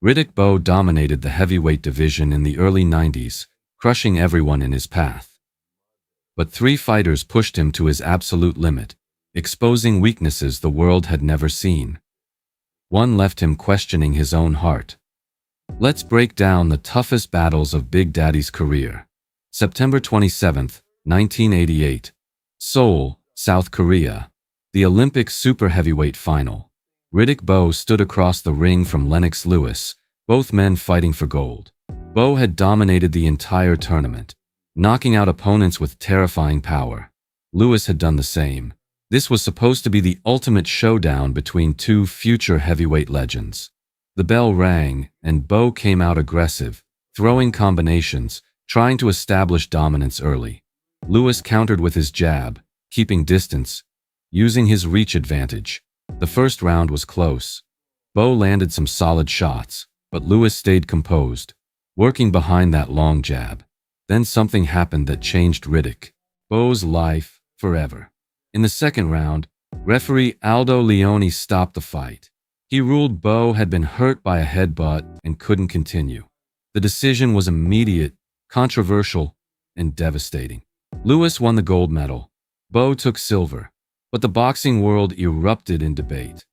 Riddick Bowe dominated the heavyweight division in the early 90s, crushing everyone in his path. But three fighters pushed him to his absolute limit, exposing weaknesses the world had never seen. One left him questioning his own heart. Let's break down the toughest battles of Big Daddy's career. September 27, 1988. Seoul, South Korea. The Olympic super heavyweight final. Riddick Bowe stood across the ring from Lennox Lewis, both men fighting for gold. Bowe had dominated the entire tournament, knocking out opponents with terrifying power. Lewis had done the same. This was supposed to be the ultimate showdown between two future heavyweight legends. The bell rang, and Bowe came out aggressive, throwing combinations, trying to establish dominance early. Lewis countered with his jab, keeping distance, using his reach advantage. The first round was close. Bowe landed some solid shots, but Lewis stayed composed, working behind that long jab. Then something happened that changed Riddick Bowe's life forever. In the second round, referee Aldo Leone stopped the fight. He ruled Bowe had been hurt by a headbutt and couldn't continue. The decision was immediate, controversial, and devastating. Lewis won the gold medal. Bowe took silver. But the boxing world erupted in debate.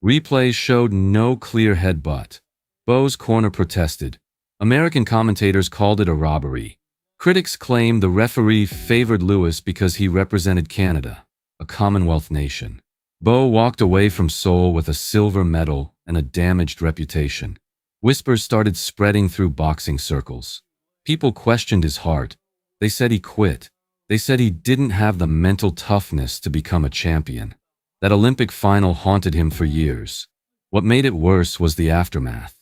Replays showed no clear headbutt. Bowe's corner protested. American commentators called it a robbery. Critics claimed the referee favored Lewis because he represented Canada, a Commonwealth nation. Bowe walked away from Seoul with a silver medal and a damaged reputation. Whispers started spreading through boxing circles. People questioned his heart. They said he quit. They said he didn't have the mental toughness to become a champion. That Olympic final haunted him for years. What made it worse was the aftermath.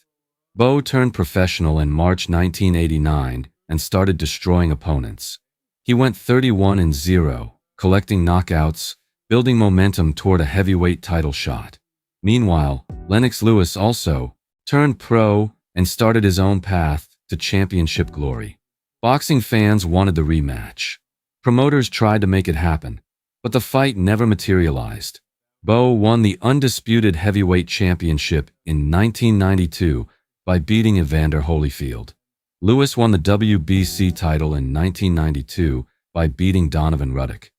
Bowe turned professional in March 1989 and started destroying opponents. He went 31-0, collecting knockouts, building momentum toward a heavyweight title shot. Meanwhile, Lennox Lewis also turned pro and started his own path to championship glory. Boxing fans wanted the rematch. Promoters tried to make it happen, but the fight never materialized. Bowe won the undisputed heavyweight championship in 1992 by beating Evander Holyfield. Lewis won the WBC title in 1992 by beating Donovan Riddick.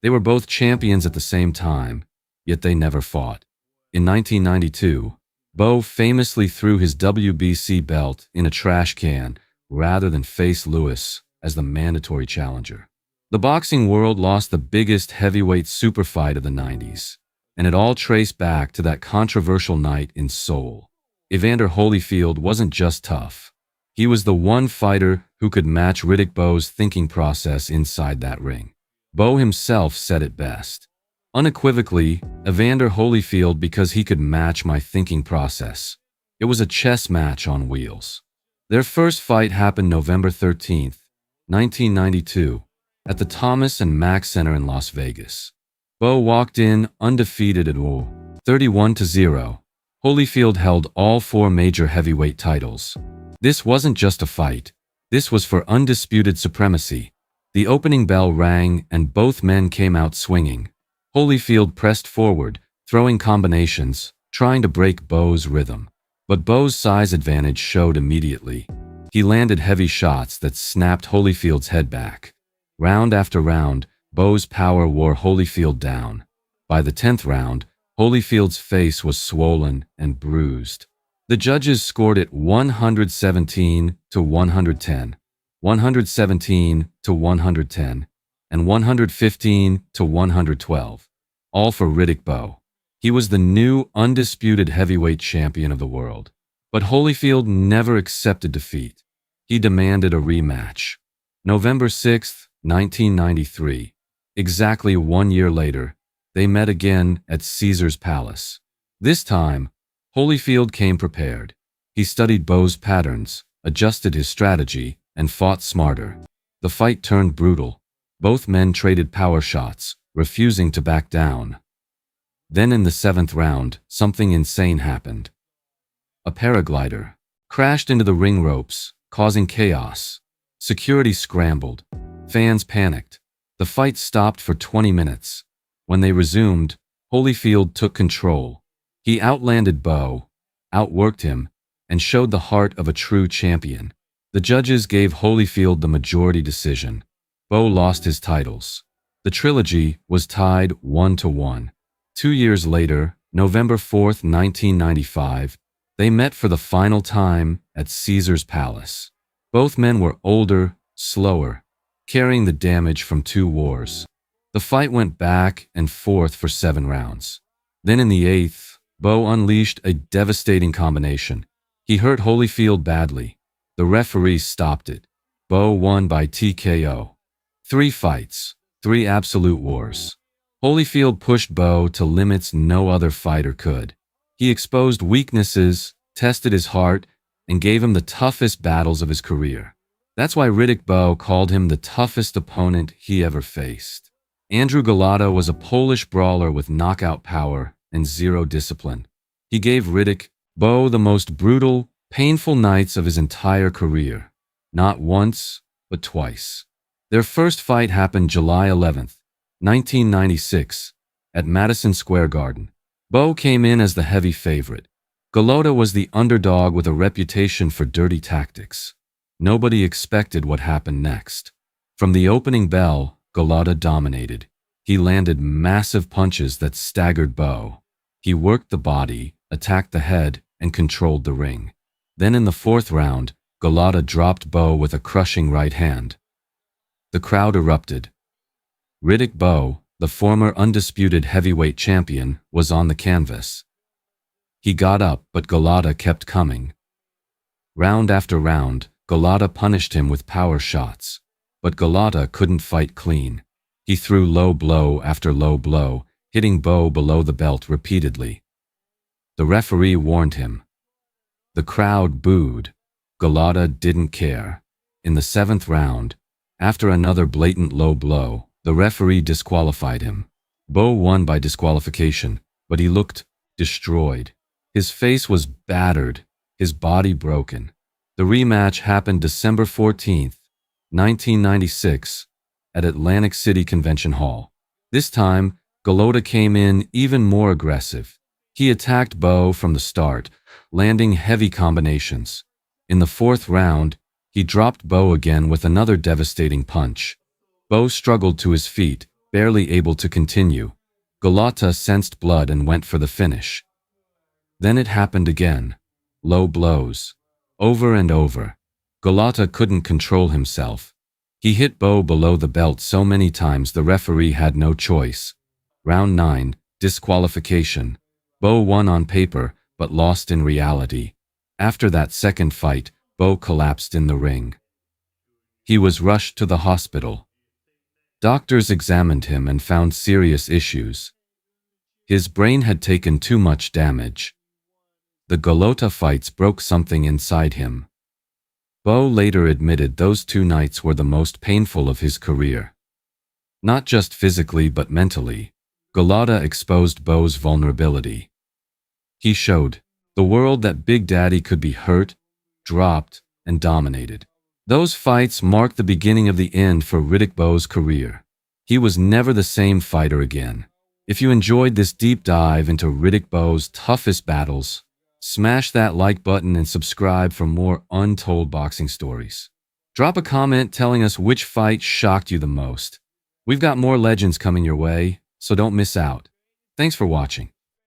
They were both champions at the same time, yet they never fought. In 1992, Bowe famously threw his WBC belt in a trash can rather than face Lewis as the mandatory challenger. The boxing world lost the biggest heavyweight super fight of the 90s, and it all traced back to that controversial night in Seoul. Evander Holyfield wasn't just tough. He was the one fighter who could match Riddick Bowe's thinking process inside that ring. Bowe himself said it best. Unequivocally, Evander Holyfield because he could match my thinking process. It was a chess match on wheels. Their first fight happened November 13, 1992. At the Thomas and Mack Center in Las Vegas. Bowe walked in undefeated at 31-0. Holyfield held all four major heavyweight titles. This wasn't just a fight. This was for undisputed supremacy. The opening bell rang and both men came out swinging. Holyfield pressed forward, throwing combinations, trying to break Bowe's rhythm. But Bowe's size advantage showed immediately. He landed heavy shots that snapped Holyfield's head back. Round after round, Bowe's power wore Holyfield down. By the 10th round, Holyfield's face was swollen and bruised. The judges scored it 117-110, 117-110, and 115-112, all for Riddick Bowe. He was the new undisputed heavyweight champion of the world. But Holyfield never accepted defeat. He demanded a rematch. November 6, 1993. Exactly 1 year later, they met again at Caesar's Palace. This time, Holyfield came prepared. He studied Bowe's patterns, adjusted his strategy, and fought smarter. The fight turned brutal. Both men traded power shots, refusing to back down. Then in the 7th round, something insane happened. A paraglider crashed into the ring ropes, causing chaos. Security scrambled. Fans panicked. The fight stopped for 20 minutes. When they resumed, Holyfield took control. He outlanded Bowe, outworked him, and showed the heart of a true champion. The judges gave Holyfield the majority decision. Bowe lost his titles. The trilogy was tied 1-1. 2 years later, November 4th, 1995, they met for the final time at Caesar's Palace. Both men were older, slower, carrying the damage from 2 wars. The fight went back and forth for 7 rounds. Then in the 8th, Bowe unleashed a devastating combination. He hurt Holyfield badly. The referee stopped it. Bowe won by TKO. 3 fights, 3 absolute wars. Holyfield pushed Bowe to limits no other fighter could. He exposed weaknesses, tested his heart, and gave him the toughest battles of his career. That's why Riddick Bowe called him the toughest opponent he ever faced. Andrew Golota was a Polish brawler with knockout power and zero discipline. He gave Riddick Bowe the most brutal, painful nights of his entire career. Not once, but twice. Their first fight happened July 11th, 1996, at Madison Square Garden. Bowe came in as the heavy favorite. Golota was the underdog with a reputation for dirty tactics. Nobody expected what happened next. From the opening bell, Golota dominated. He landed massive punches that staggered Bowe. He worked the body, attacked the head, and controlled the ring. Then in the 4th round, Golota dropped Bowe with a crushing right hand. The crowd erupted. Riddick Bowe, the former undisputed heavyweight champion, was on the canvas. He got up, but Golota kept coming. Round after round, Golota punished him with power shots. But Golota couldn't fight clean. He threw low blow after low blow, hitting Bowe below the belt repeatedly. The referee warned him. The crowd booed. Golota didn't care. In the 7th round, after another blatant low blow, the referee disqualified him. Bowe won by disqualification, but he looked destroyed. His face was battered, his body broken. The rematch happened December 14th, 1996, at Atlantic City Convention Hall. This time, Golota came in even more aggressive. He attacked Bowe from the start, landing heavy combinations. In the 4th round, he dropped Bowe again with another devastating punch. Bowe struggled to his feet, barely able to continue. Golota sensed blood and went for the finish. Then it happened again. Low blows. Over and over. Golota couldn't control himself. He hit Bowe below the belt so many times the referee had no choice. Round 9, disqualification. Bowe won on paper, but lost in reality. After that second fight, Bowe collapsed in the ring. He was rushed to the hospital. Doctors examined him and found serious issues. His brain had taken too much damage. The Golota fights broke something inside him. Bowe later admitted those 2 nights were the most painful of his career. Not just physically but mentally, Golota exposed Bowe's vulnerability. He showed the world that Big Daddy could be hurt, dropped, and dominated. Those fights marked the beginning of the end for Riddick Bowe's career. He was never the same fighter again. If you enjoyed this deep dive into Riddick Bowe's toughest battles, smash that like button and subscribe for more untold boxing stories. Drop a comment telling us which fight shocked you the most. We've got more legends coming your way, so don't miss out. Thanks for watching.